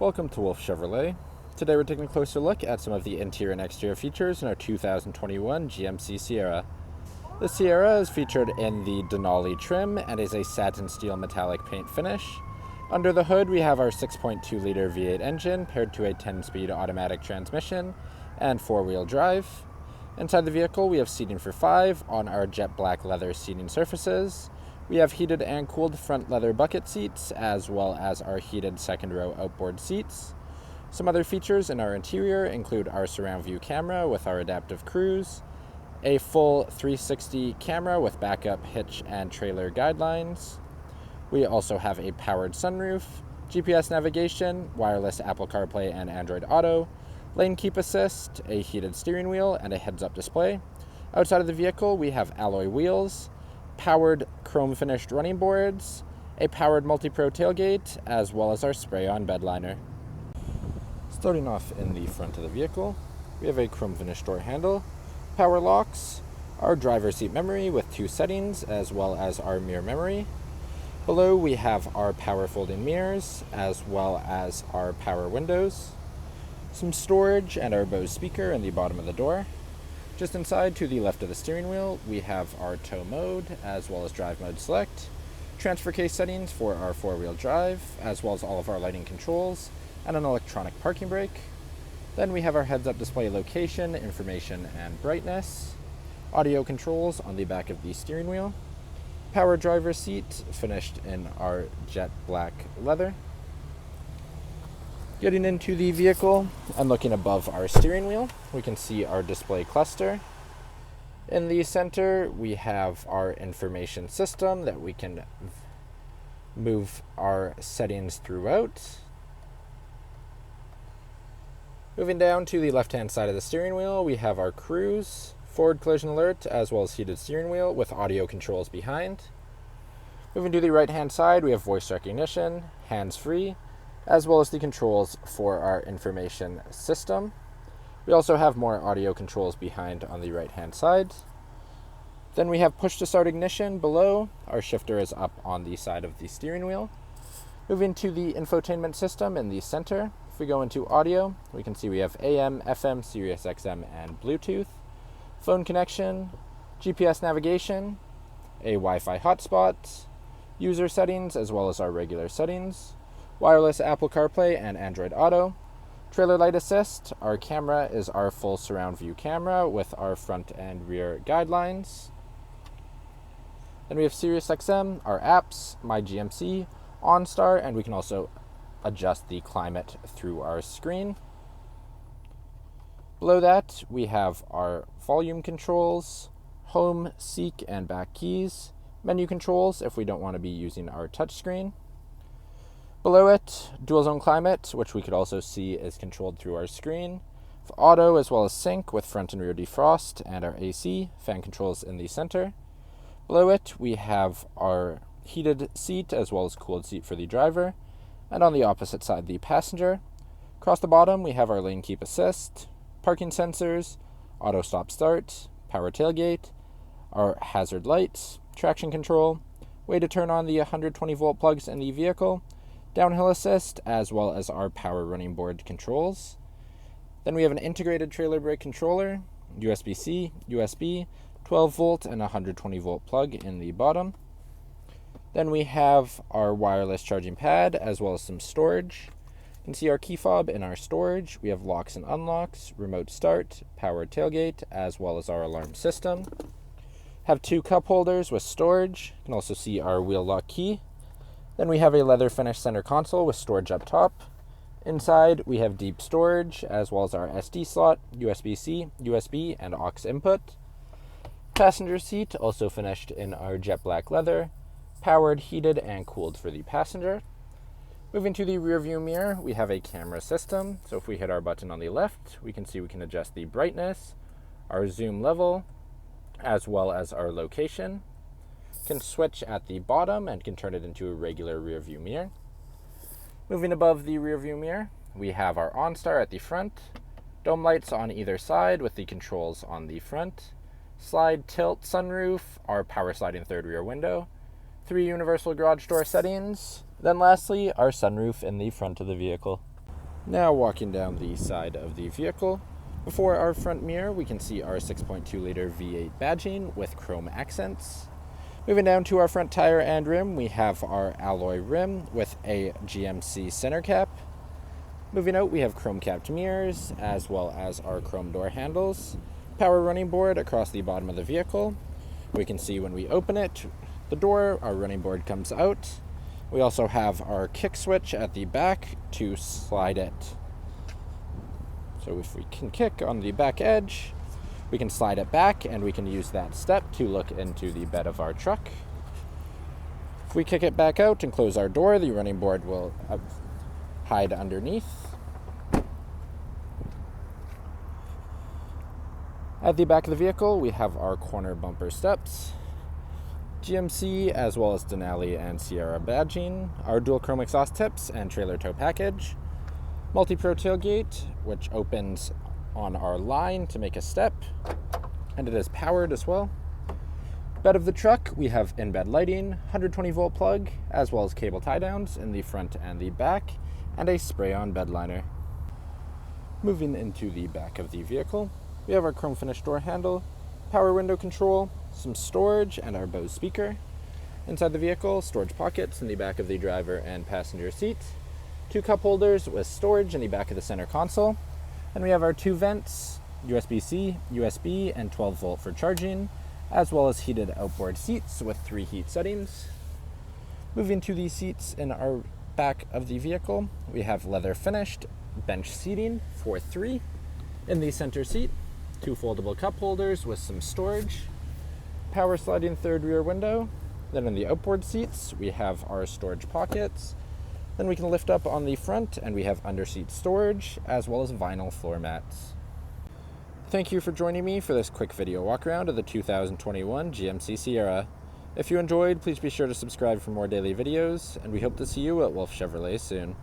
Welcome to Wolf Chevrolet. Today we're taking a closer look at some of the interior and exterior features in our 2021 GMC Sierra. The Sierra is featured in the Denali trim and is a satin steel metallic paint finish. Under the hood we have our 6.2-liter V8 engine paired to a 10-speed automatic transmission and 4-wheel drive. Inside the vehicle we have seating for 5 on our jet black leather seating surfaces. We have heated and cooled front leather bucket seats, as well as our heated second row outboard seats. Some other features in our interior include our surround view camera with our adaptive cruise, a full 360 camera with backup hitch and trailer guidelines. We also have a powered sunroof, GPS navigation, wireless Apple CarPlay and Android Auto, lane keep assist, a heated steering wheel, and a heads-up display. Outside of the vehicle, we have alloy wheels, powered chrome finished running boards, a powered MultiPro tailgate, as well as our spray-on bed liner. Starting off in the front of the vehicle, we have a chrome finished door handle, power locks, our driver's seat memory with 2 settings, as well as our mirror memory. Below we have our power folding mirrors, as well as our power windows, some storage, and our Bose speaker in the bottom of the door. Just inside to the left of the steering wheel, we have our tow mode, as well as drive mode select, transfer case settings for our 4-wheel drive, as well as all of our lighting controls, and an electronic parking brake. Then we have our heads-up display location, information, and brightness, audio controls on the back of the steering wheel, power driver's seat finished in our jet black leather. Getting into the vehicle and looking above our steering wheel, we can see our display cluster. In the center, we have our information system that we can move our settings throughout. Moving down to the left-hand side of the steering wheel, we have our cruise, forward collision alert, as well as heated steering wheel with audio controls behind. Moving to the right-hand side, we have voice recognition, hands-free, as well as the controls for our information system. We also have more audio controls behind on the right-hand side. Then we have push-to-start ignition below. Our shifter is up on the side of the steering wheel. Moving to the infotainment system in the center, if we go into audio, we can see we have AM, FM, Sirius XM, and Bluetooth, phone connection, GPS navigation, a Wi-Fi hotspot, user settings, as well as our regular settings, wireless Apple CarPlay and Android Auto, trailer light assist. Our camera is our full surround view camera with our front and rear guidelines. Then we have Sirius XM, our apps, My GMC, OnStar, and we can also adjust the climate through our screen. Below that, we have our volume controls, home, seek, and back keys, menu controls if we don't want to be using our touchscreen. Below it, dual zone climate, which we could also see is controlled through our screen. Auto as well as sync with front and rear defrost, and our AC, fan controls in the center. Below it, we have our heated seat as well as cooled seat for the driver. And on the opposite side, the passenger. Across the bottom, we have our lane keep assist, parking sensors, auto stop start, power tailgate, our hazard lights, traction control, way to turn on the 120 volt plugs in the vehicle, downhill assist, as well as our power running board controls. Then we have an integrated trailer brake controller, USB-C, USB, 12 volt, and 120 volt plug in the bottom. Then we have our wireless charging pad, as well as some storage. You can see our key fob in our storage. We have locks and unlocks, remote start, powered tailgate, as well as our alarm system. Have 2 cup holders with storage. You can also see our wheel lock key. Then we have a leather finished center console with storage up top. Inside we have deep storage, as well as our SD slot, USB-C, USB, and aux input. Passenger seat also finished in our jet black leather, powered, heated, and cooled for the passenger. Moving to the rear view mirror, we have a camera system. So if we hit our button on the left, we can see we can adjust the brightness, our zoom level, as well as our location. Can switch at the bottom and can turn it into a regular rear view mirror. Moving above the rear view mirror, we have our OnStar at the front, dome lights on either side with the controls on the front, slide tilt sunroof, our power sliding third rear window, 3 universal garage door settings, then lastly our sunroof in the front of the vehicle. Now walking down the side of the vehicle, before our front mirror we can see our 6.2 liter V8 badging with chrome accents. Moving down to our front tire and rim, we have our alloy rim with a GMC center cap. Moving out, we have chrome capped mirrors as well as our chrome door handles. Power running board across the bottom of the vehicle. We can see when we open it, the door, our running board comes out. We also have our kick switch at the back to slide it. So if we can kick on the back edge, we can slide it back and we can use that step to look into the bed of our truck. If we kick it back out and close our door, the running board will hide underneath. At the back of the vehicle, we have our corner bumper steps, GMC as well as Denali and Sierra badging, our dual chrome exhaust tips and trailer tow package, MultiPro tailgate, which opens on our line to make a step, and it is powered as well. Bed of the truck, we have in-bed lighting, 120 volt plug, as well as cable tie downs in the front and the back, and a spray-on bed liner. Moving into the back of the vehicle, we have our chrome finish door handle, power window control, some storage, and our Bose speaker. Inside the vehicle, storage pockets in the back of the driver and passenger seat, 2 cup holders with storage in the back of the center console, and we have our 2 vents, USB-C, USB, and 12 volt for charging, as well as heated outboard seats with 3 heat settings. Moving to the seats in our back of the vehicle, we have leather finished bench seating for 3 in the center seat, 2 foldable cup holders with some storage, power sliding third rear window. Then in the outboard seats, we have our storage pockets. Then we can lift up on the front and we have underseat storage as well as vinyl floor mats. Thank you for joining me for this quick video walk around of the 2021 GMC Sierra. If you enjoyed, please be sure to subscribe for more daily videos, and we hope to see you at Wolf Chevrolet soon.